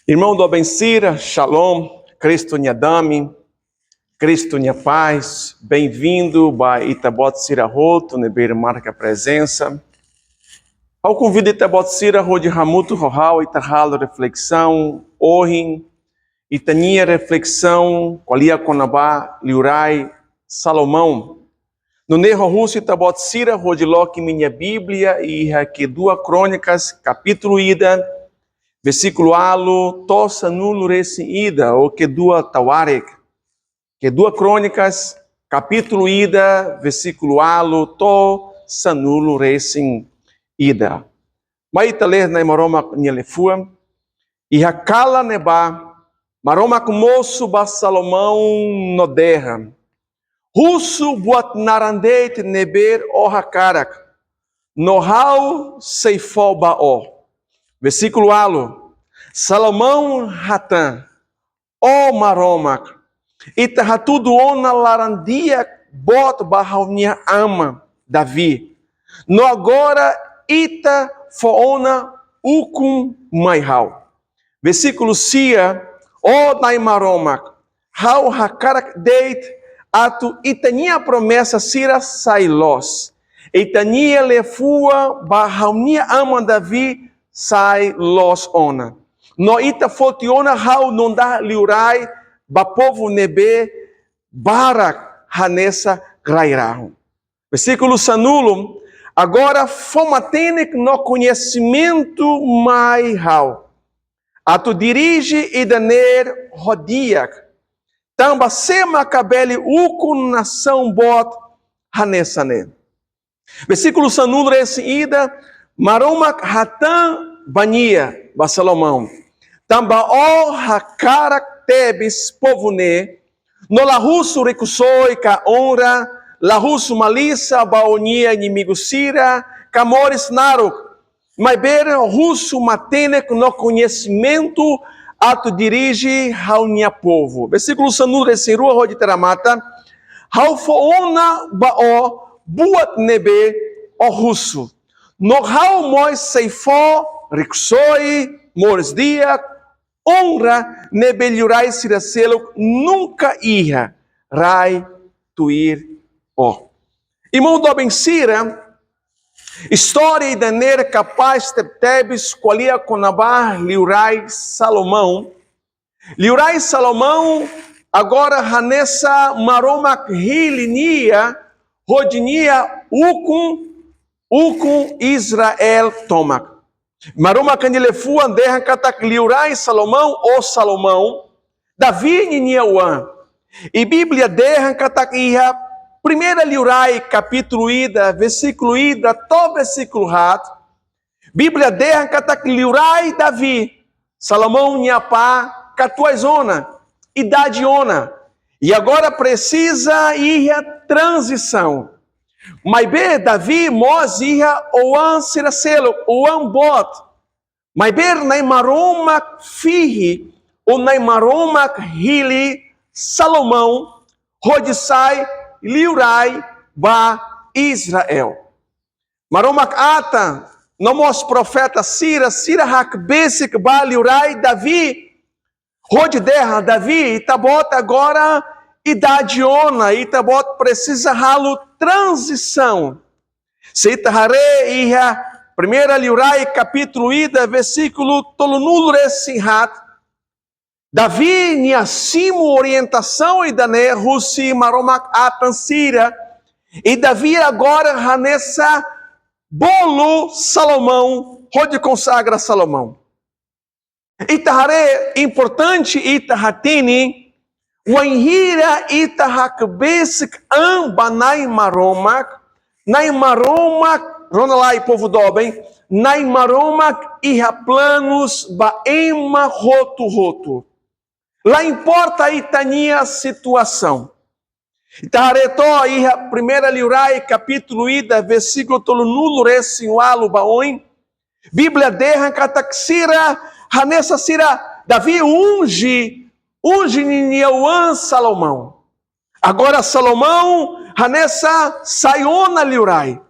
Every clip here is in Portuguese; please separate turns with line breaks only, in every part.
Irmão do Abencira, Shalom, Cristo Nhadami, Cristo Nha Paz, bem-vindo a Itabot Sira Roto, Neber marca presença. Ao convite Itabot Sira, Rodi Hamuto Rohau, Itahalo reflexão, Ohin, Itania reflexão, Qualia Konabá, Liurai, Salomão. No Nerro Russo Itabot Sira, Rodi Loki minha Bíblia, e aqui duas crônicas, capítulo ida, versículo alo, tossa nulo ida, ou que dua tawarek, que duas crônicas, capítulo ida, versículo alo, tossa nulo ida. Maita ler na maroma nhelefua, e hakala neba, maroma moço ba Salomão no derra, russo buat narandeit neber o hakarak, nohau seifo bao. Versículo alo, Salomão Hatan, o maromak, ita hatudo ona larandia bot bahaunia ama, Davi. No agora ita foona ukum maihau. Versículo sia, o naimaromak, hau hakarak deit atu itania promessa sira sailos. Itania lefua bahaunia ama Davi, sai los ona. No ita fotiona hau non da liurai ba povo nebe barak hanessa grairahu. Versículo sanulum, agora fomatenek no conhecimento mai hau. Atu dirige e daner rodiak. Tamba sema cabele uku nação bot hanessa ne. Versículo sanulum esse ida, Maromak hatan bania, ba Salomão. Tamba o hakarak tebis povune, no la russo recusoi ka honra, la russo malissa baonia inimigo sira, camores naruk. Mas ber russo matenek no conhecimento, ato dirige haunia povo. Versículo sanul resirua rodi teramata, hau foona bao buat nebe o russo. No hau mois seifo, rixoi, mores dia, honra, nebeliurai siracelo, nunca irra, rai, tuir, o. Irmão do Abencira, história e daneira capaz de tebes, qualia conabar, liurai Salomão. Liurai Salomão, agora hanessa maromak hilinia, rodinia, ukun Israel tomak. Maroma candilefu anderra katak liurai Salomão ou Salomão, Davi niniauan. E Bíblia derra katak iha, primeira liurai capítulo ida, versículo ida, to versículo hat. Bíblia derra katak liurai Davi, Salomão niapá, catuaizona, idade ona. E agora precisa ir a transição. Mas be Davi mozia oan siracelo, oan bot. Mas ber naimaromak fihi, ou naimaromak hili, Salomão, rodisai, liurai, ba Israel. Maromak ata, nomos profeta Sira hakbesik ba liurai Davi, rodiderra Davi, itabot agora idade ona, itabot precisa halo transição. Se itahare iha, primeira liurai, capítulo ida, versículo tolunulo resinhat. Davi niacimo orientação e dane russi maromak atansira. E Davi agora hanessa bolo Salomão, rode consagra Salomão. Itahare importante itahatini, Wanhira itahakbesik ambanai maromak, nai maromak, ronalai povo dobem, nai maromak iha planos baema roto. Lá importa a itania situação. Itaharetó iha primeira liurai capítulo ida, versículo tolunulo resinwalo baoin, Bíblia derra kataksira, hanessa sira, Davi unge niniauan Salomão. Agora Salomão, hanessa saiona liurai.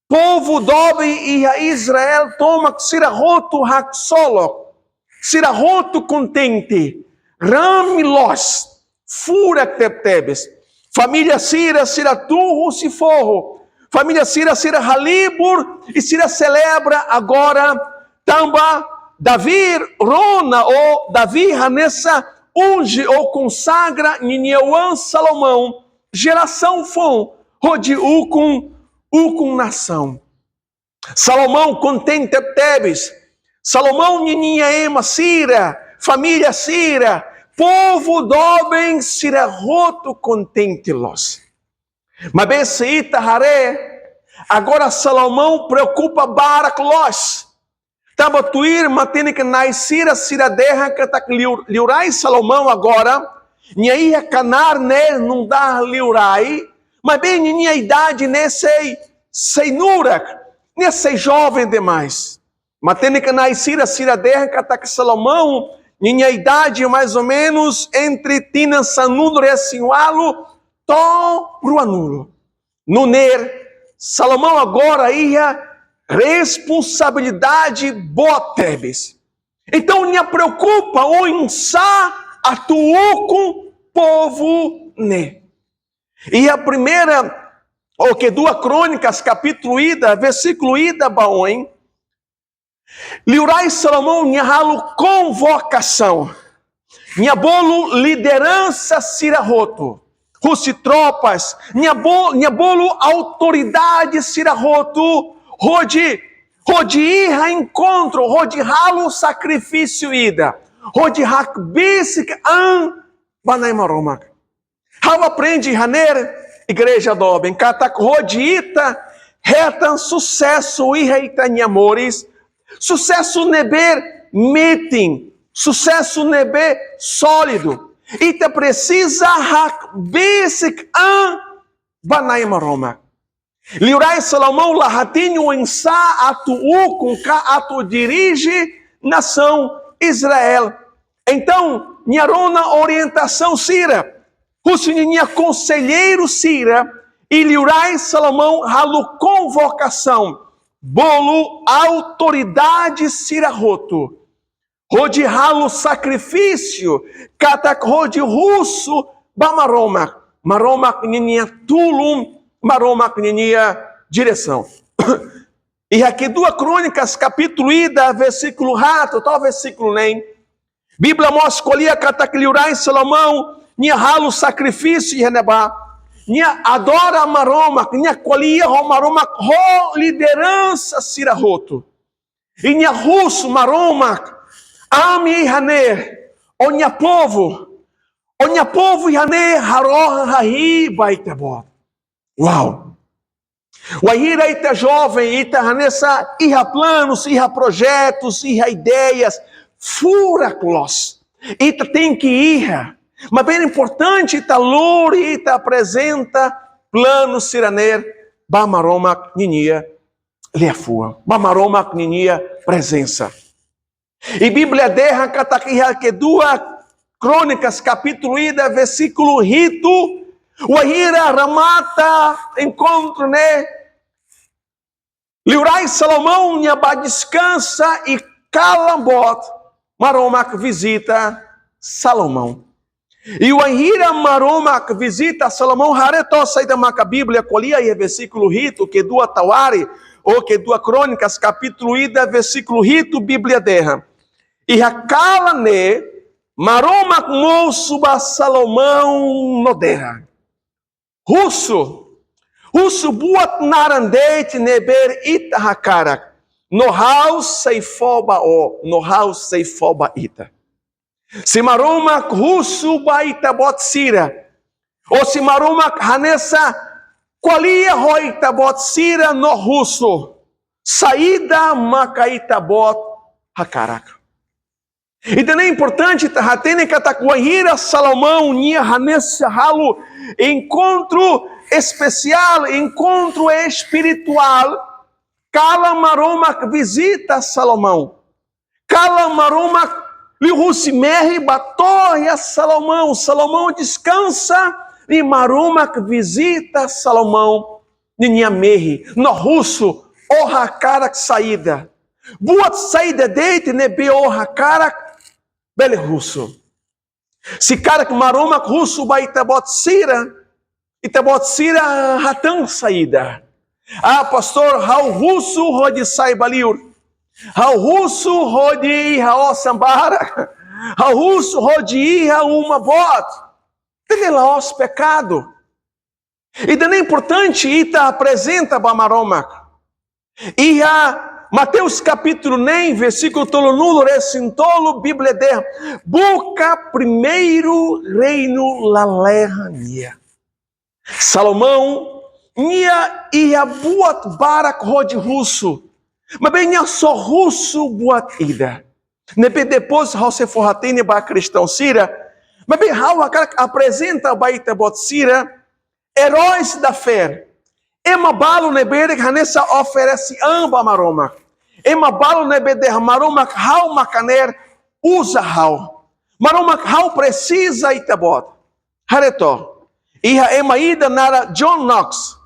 Povo dobe e Israel toma sira roto haksolo. será roto contente, ramilos, fura tebes. Família Sira será turro se forro. Família Sira será halibur e Sira celebra agora tamba Davi Rona ou Davi Hanessa unge ou consagra Nineuan Salomão. Geração fom, rode ukun nação. Salomão contente tebes. Salomão nininha ema Sira, família Sira. Povo doben será roto contente-los. Mas bem se agora Salomão preocupa Barak-los. Tabatuir matene que naisira sira derra que tá liurai Salomão agora. Ninha canar né não dá liurai. Mas bem ninha idade né sei nurak, né sei jovem demais. Matene que naisira sira derra que tá que Salomão minha idade mais ou menos entre tina sanudo resinhualo to ruanulo. Nuner, Salomão agora ia responsabilidade botebes. Então minha preocupa o insá atuou com povo né. E a primeira, o que duas crônicas, capítulo ida, versículo ida baoin, liurai Salomão nhahalo convocação, nhabolo liderança sirahoto, russi tropas, nhabolo autoridade sirahoto, rode irra encontro, rode halo sacrifício ida, rode hakbisik an banaimaromak. Halo aprende haner igreja doben, katak rode ita retan sucesso irra ita nhamores. Sucesso neber meeting, sucesso neber sólido. E te precisa hak basic an banai maroma. Liurai Salomão lahatinho ensa atu com ka atu dirige nação Israel. Então, nharona orientação Sira, Husininha conselheiro Sira, e liurai Salomão halu convocação. Bolo autoridade sirahoto. Rode ralo sacrifício. Katak rode russo. Bamaromak. Maromak ninia tulum. Maromak ninia direção. E aqui duas crônicas, capítulo ida, versículo rato, tal versículo nem. Bíblia mostra escolhia katak liurai Salomão. Nia ralo sacrifício e renebá. Nia adora maroma, nia colia maroma, liderança sirahoto. E nia russo maroma, ami haner, o nia povo haner haroha rahi baitebot. Uau! O Ahira ita jovem, ita hanessa, irra planos, irra projetos, irra ideias, fura-clos. Ita tem que irra. Mas bem importante, Italuri Ita apresenta plano siraner, Bamaromak Ninia Leafua, Bamaromak Ninia presença. E Bíblia derra katakiha que duas crônicas, capítulo ida, versículo rito, o Ahira ramata encontro né, liurai Salomão nhaba descansa e calambot, Maromak visita Salomão. E o Ahira Maromak visita Salomão, hareto saída maca Bíblia, colia e versículo rito, que dua tawari, ou que dua crônicas, capítulo ida, versículo rito, Bíblia derra. E hakala ne, Maromak mosuba Salomão no derra. Russo buat narandete neber ita hakarak, no house seifoba ita. Se maromak russo baita botsira, ou se maromak hanessa qualia roita botsira no russo, saída macaita bot hakarak. Então é importante tahatene katakuahira Salomão nia hanessa halo encontro especial, encontro espiritual. Kala maromak visita Salomão. Kala maromak Lihusimerri batorre Salomão. Salomão descansa. E Maromak visita Salomão. Ninhamerri. No russo, Ohakarak saída. Buat saída deite nebe Ohakarak bele russo. Se cara que maromak russo ba itabot sira hatang saída. Ah, pastor, how russo rode sai baliur. How russo rode hao sambara. How russo rode iha uma bot. Tem lá os pecado. E daí é importante ita apresenta ba maromak. Iha Mateus capítulo 9, versículo tolo nulo, recintolo, Bíblia de busca primeiro reino la lerrania. Salomão, ia buat barak rode russo, mas bem só russo buat ida. Nebe depois você forratene ba cristão sira, mas bem apresenta baita bot sira, heróis da fé. Ema balo nebere hanessa oferece amba maroma. Ema balo nebede maroma hau macaner usa hau. Maroma hau precisa itabot. Hareto. Iha ema ida nara John Knox.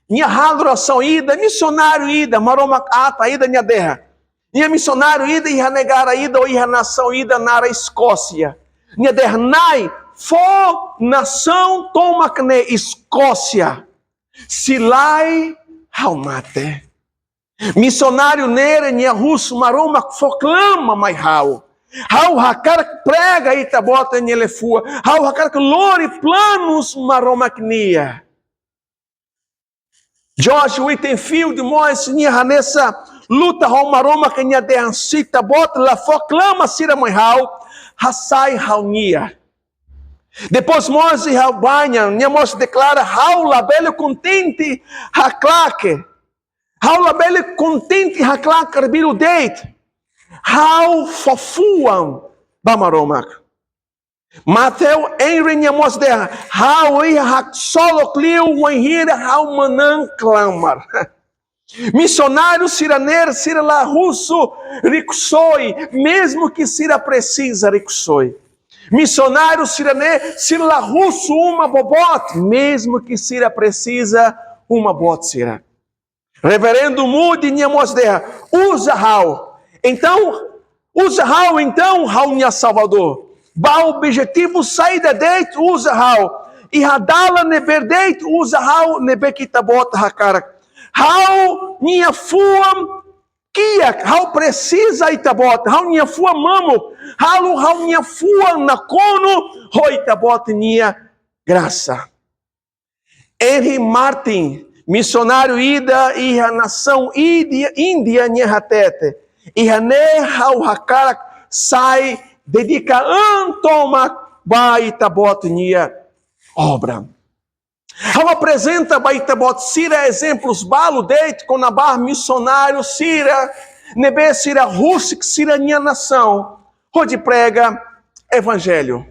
Nia adoração ida, missionário ida, maroma ata ida nia derra. Nia missionário ida iha negara ida ou iha nação ida nara Escócia. Nia derra nai fo nação toma kne Escócia. Silai haumate. Missionário nere nia russo maroma proclama mai hau. Hau hakar prega itabota nelefua. Hau hakar lori planos maroma knia. George Whitefield Mois nia hanessa luta hau maroma knia de ansita bota la proclama sira mai hau. Hasai haunia. Depois Moisés e Halbanha, minha moça declara, Haula bele contente, haclaque. Haula bele contente, haclaque, rebilo deit. Hau fofuam, bamaromak. Mateu, Henry, minha moça declara, Hau e hac solo clio, wanhira, hau manan clamar. Missionário siraner, sira la russo, ricsoi, mesmo que sira precisa, ricsoi. Missionário sirané, sira russo uma bobot, mesmo que sira precisa uma bot sira. Reverendo Moody minha mostra, usa hau. Então, hau minha Salvador. Ba objetivo saída deit, usa hau. E hadala neberdeit, usa hau nebekitabot hakara. Hau minha fuam Kia, hau precisa itabot, hau nia fua mamo, hau nia fua na cono, ho itabot nia graça. Henry Martin, missionário ida e a nação Índia nia hatete, e hane hau hakara sai dedica antoma ba itabot nia obra. Hau apresenta baitabot sira exemplos balo deit com nabar missionário sira nebe sira russic sira nia nação onde prega evangelho.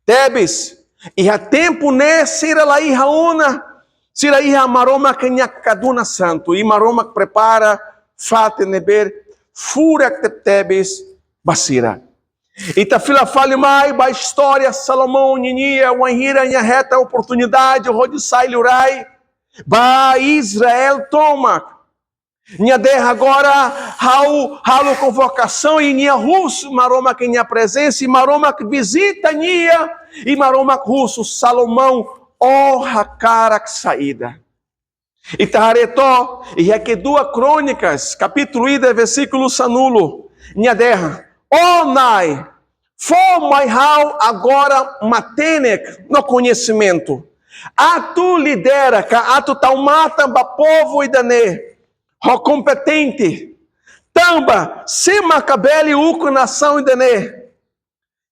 Tebes e a tempo ne sira la iha una sira iha maroma kenya kaduna santo e maroma prepara fate neber fura tebes basira. Ita fila fale mai ba história Salomão ninia wanhira nia reta oportunidade rode sai lurai ba Israel toma nia derra agora halo convocação e nia russo maroma que nia presença e maroma que visita nia e maroma russo Salomão honra cara que saída. Ita haretó e é que duas crônicas capítulo ida versículo sanulo nia derra Onai, for my how agora matenek no conhecimento. Atu lidera, atu taumata ba povo e dane, ho competente. Tamba, se macabele uco nação e dane.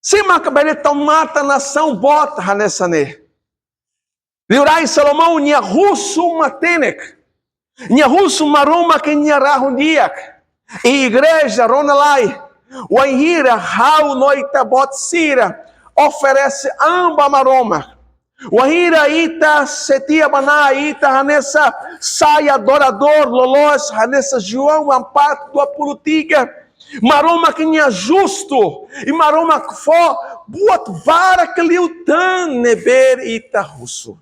Se macabele taumata nação bota hanessa ne. Liurai Salomão nia russo matenek. Nia russo maruma que nia rahundiak. E igreja ronalai. O Anhira, Hau Noitabot Sira, oferece amba maroma. O Anhira Ita Setia Baná, Ita Hanessa Sai Adorador, Lolós, Hanessa João, Ampato do Apolutiga, Maroma que é justo, e Maroma que for, Buat Barak Liutan Neber Ita Russo.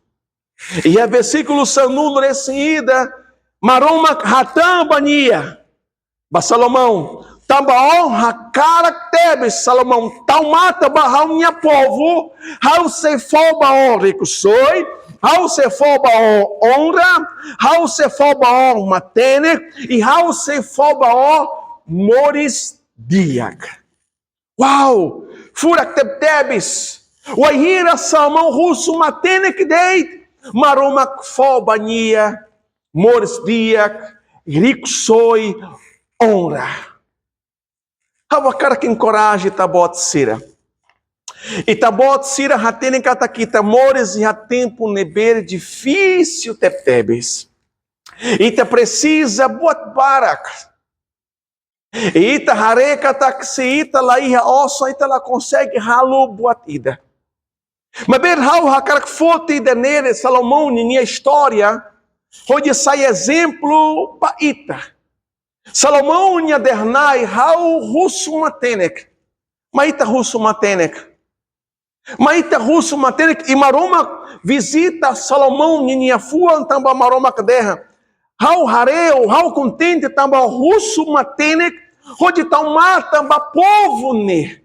E é versículo Sanulo Rescida, Maroma Hatam Bania, Salomão. Também caracteres Salomão tão mata barral minha povo, how se for baal recusoi, how se for baal honra, how se for baal matene e how se for baal mores diak. Uau! Furak tebtebis, wahira Salomão russo matene que deit, maromak for bania, mores diak, recusoi, honra. Hava cara que encoraje tabot sira. E tabot sira hatene katakita mores e tempo neber difícil tebtebes. E te precisa buat barak. E ita hareka taksiita la iha osso ita la consegue halo buat ida. Mas ber hau hakara que fote ida nele Salomão ninha história, onde sai exemplo pa ita. Salomão nia dernai hau russo matenek. Maita russo matenek. Maita russo matenek e maroma visita Salomão nia fua tamba maroma kaderra. Hau hareu, hau contente tamba russo matenek, onde tamba tamba povo ne.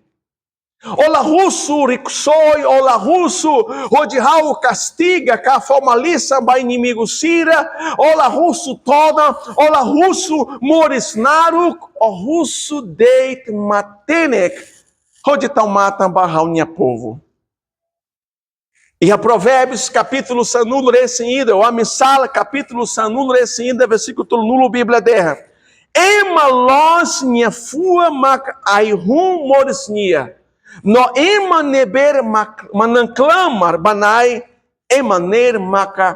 Ola russo ricsoi, ola russo, onde hau castiga, ka formalisa ba inimigo sira, ola russo toda, ola russo morisnaruk, o russo deit matenek, onde tão mata barra unha povo. E a Provérbios, capítulo sanulo recém-ida, ou a Missala, capítulo sanulo recém-ida, versículo nulo, Bíblia derra. Ema los nia fua mak aihum morisnia. No emaneber mananclamar banai emaner maca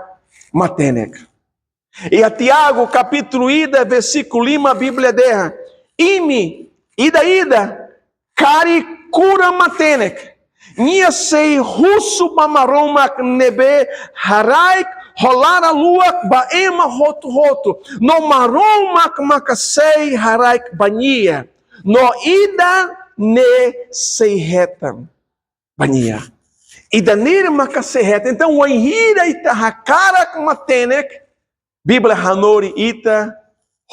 matenek. E a Tiago, capítulo ida, versículo lima, a Bíblia derra. Imi, ida, cari cura matenek. Nia sei russo bamaromak nebe haraik rolar a lua baema roto. No maromak macasei haraik bania. No ida ne seihetam bania. Ida nere macaseihet. Então o enhira ita hakarak matenek. Bíblia hanori ita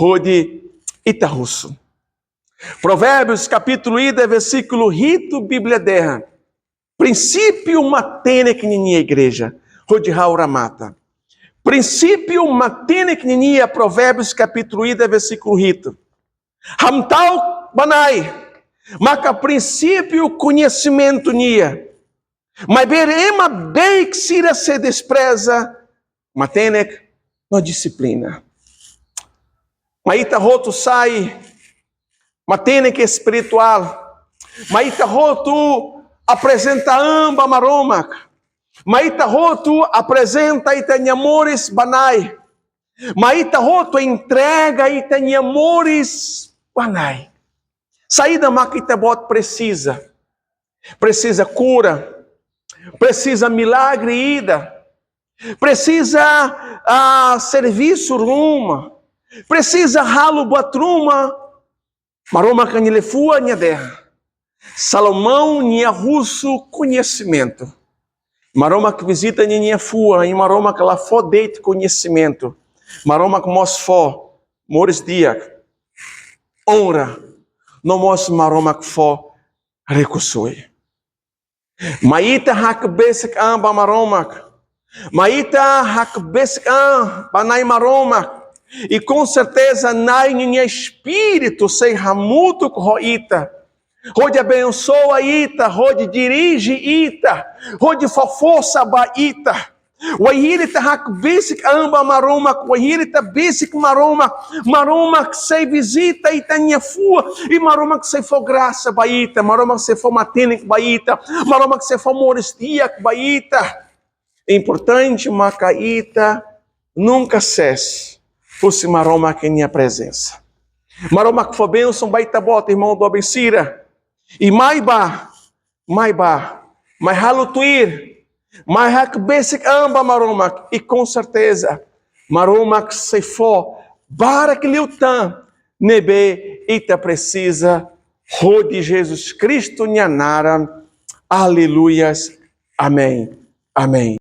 rode ita russo. Provérbios capítulo ida versículo rito Bíblia derra. Princípio matenek ninia igreja. Rode hauramata. Princípio matenek ninia Provérbios capítulo ida versículo rito. Hamtal banai. Maca princípio conhecimento nia. Mas berema beik sira se despreza. Matenek na disciplina. Maita roto sai. Matenek espiritual. Maita roto apresenta amba maromak. Maita roto apresenta itanhamores banai. Maita roto entrega itanhamores banai. Saída maquitabot precisa cura, precisa milagre ida, precisa serviço ruma, precisa ralo batruma, maroma canilefua nia derra. Salomão nia russo conhecimento. Maroma que visita nia fua, e maroma que lá fodete conhecimento. Maroma que mos fo, mores diak, honra. No mos maroma que fo recusoi. Maita hak besek amba maromak. Maita hak besek banai maromak. E com certeza nai ninha espírito sei ramuto roita. Rode abençoa ita, rode dirige ita, rode força ba ita. Wahirita hak bisik amba maroma, wahirita bisik maroma que sei visita itania fua, e maroma que sei for graça baita, maroma que sei for matenik baita, maroma que sei for moristiak baita. É importante macaita nunca cesse, fosse maroma que minha presença. Maroma que for bênção baita bota, irmão do abencira. E mais halutuir, mais hak basic amba maromak, e com certeza, maromak se for, para que liutan, nebe, ita precisa, rode Jesus Cristo nhanara, aleluias, amém, amém.